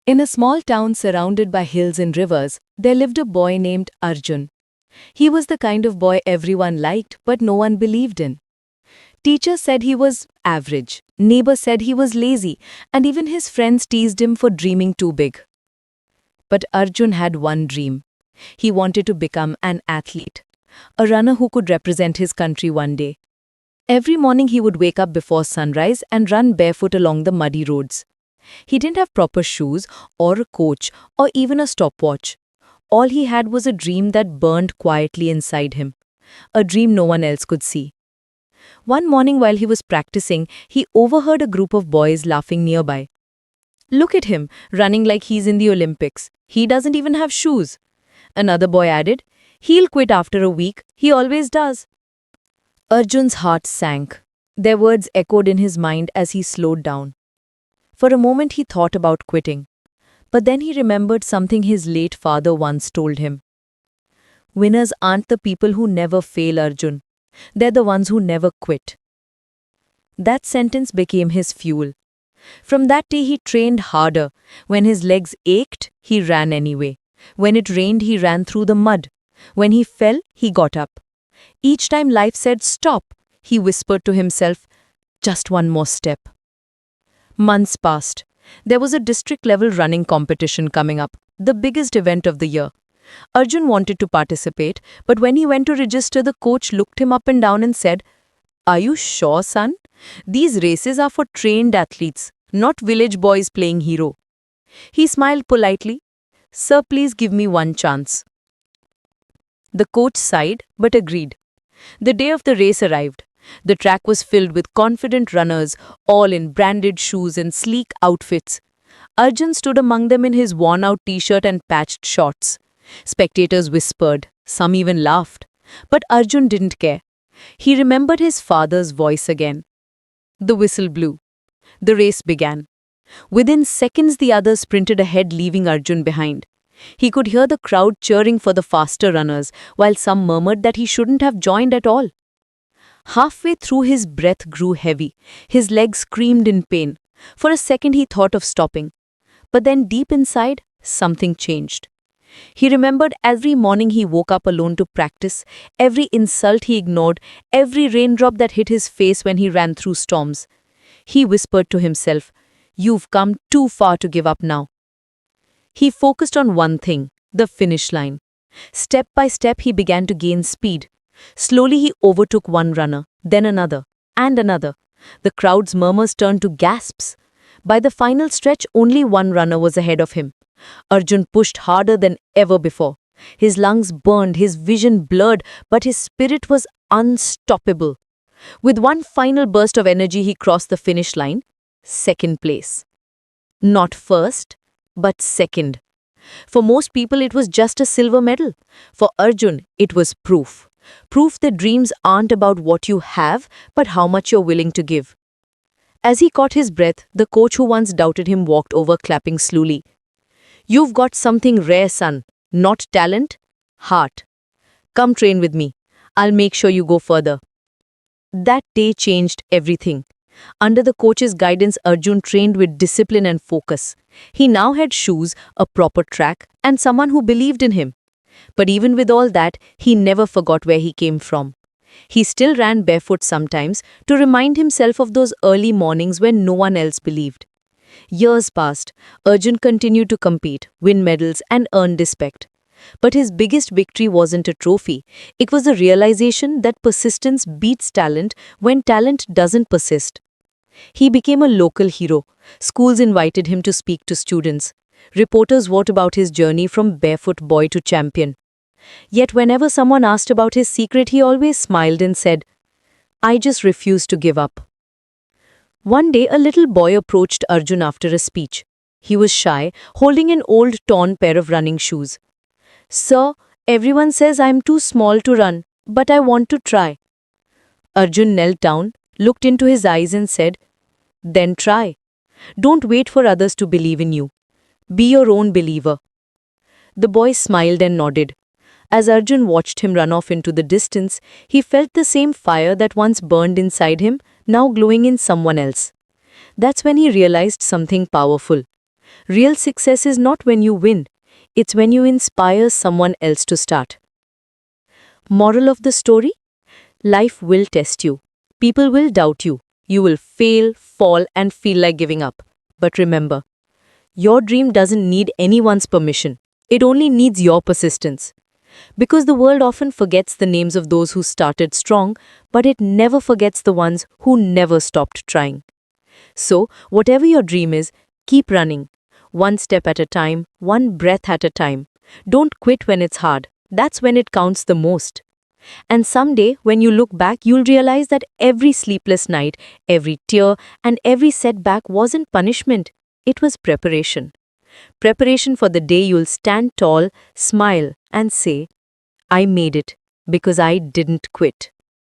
In a small town surrounded by hills and rivers, there lived a boy named Arjun. He was the kind of boy everyone liked but no one believed in. Teachers said he was average, neighbors said he was lazy, and even his friends teased him for dreaming too big. But Arjun had one dream. He wanted to become an athlete, a runner who could represent his country one day. Every morning he would wake up before sunrise and run barefoot along the muddy roads. He didn't have proper shoes, or a coach, or even a stopwatch. All he had was a dream that burned quietly inside him, a dream no one else could see. One morning while he was practicing, he overheard a group of boys laughing nearby. "Look at him, running like he's in the Olympics. He doesn't even have shoes." Another boy added, "He'll quit after a week. He always does." Arjun's heart sank. Their words echoed in his mind as he slowed down. For a moment he thought about quitting. But then he remembered something his late father once told him. "Winners aren't the people who never fail, Arjun. They're the ones who never quit." That sentence became his fuel. From that day he trained harder. When his legs ached, he ran anyway. When it rained, he ran through the mud. When he fell, he got up. Each time life said stop, he whispered to himself, "Just one more step." Months passed. There was a district-level running competition coming up, the biggest event of the year. Arjun wanted to participate, but when he went to register, the coach looked him up and down and said, "Are you sure, son? These races are for trained athletes, not village boys playing hero." He smiled politely. "Sir, please give me one chance." The coach sighed, but agreed. The day of the race arrived. The track was filled with confident runners, all in branded shoes and sleek outfits. Arjun stood among them in his worn-out t-shirt and patched shorts. Spectators whispered, some even laughed. But Arjun didn't care. He remembered his father's voice again. The whistle blew. The race began. Within seconds the others sprinted ahead, leaving Arjun behind. He could hear the crowd cheering for the faster runners, while some murmured that he shouldn't have joined at all. Halfway through his breath grew heavy. His legs screamed in pain. For a second he thought of stopping. But then deep inside, something changed. He remembered every morning he woke up alone to practice, every insult he ignored, every raindrop that hit his face when he ran through storms. He whispered to himself, "You've come too far to give up now." He focused on one thing, the finish line. Step by step he began to gain speed. Slowly he overtook one runner, then another, and another. The crowd's murmurs turned to gasps. By the final stretch, only one runner was ahead of him. Arjun pushed harder than ever before. His lungs burned, his vision blurred, but his spirit was unstoppable. With one final burst of energy, he crossed the finish line. Second place. Not first, but second. For most people, it was just a silver medal. For Arjun, it was proof. Proof that dreams aren't about what you have, but how much you're willing to give. As he caught his breath, the coach who once doubted him walked over, clapping slowly. "You've got something rare, son. Not talent, heart. Come train with me. I'll make sure you go further." That day changed everything. Under the coach's guidance, Arjun trained with discipline and focus. He now had shoes, a proper track, and someone who believed in him. But even with all that, he never forgot where he came from. He still ran barefoot sometimes to remind himself of those early mornings when no one else believed. Years passed. Arjun continued to compete, win medals, and earn respect. But his biggest victory wasn't a trophy. It was the realization that persistence beats talent when talent doesn't persist. He became a local hero. Schools invited him to speak to students. Reporters wrote about his journey from barefoot boy to champion. Yet whenever someone asked about his secret, he always smiled and said, "I just refuse to give up." One day, a little boy approached Arjun after a speech. He was shy, holding an old torn pair of running shoes. "Sir, everyone says I'm too small to run, but I want to try." Arjun knelt down, looked into his eyes and said, "Then try. Don't wait for others to believe in you. Be your own believer." The boy smiled and nodded. As Arjun watched him run off into the distance, he felt the same fire that once burned inside him, now glowing in someone else. That's when he realized something powerful. Real success is not when you win, it's when you inspire someone else to start. Moral of the story? Life will test you. People will doubt you. You will fail, fall, and feel like giving up. But remember, your dream doesn't need anyone's permission. It only needs your persistence. Because the world often forgets the names of those who started strong, but it never forgets the ones who never stopped trying. So, whatever your dream is, keep running. One step at a time, one breath at a time. Don't quit when it's hard. That's when it counts the most. And someday, when you look back, you'll realize that every sleepless night, every tear, and every setback wasn't punishment. It was preparation. Preparation for the day you'll stand tall, smile, and say, I made it because I didn't quit.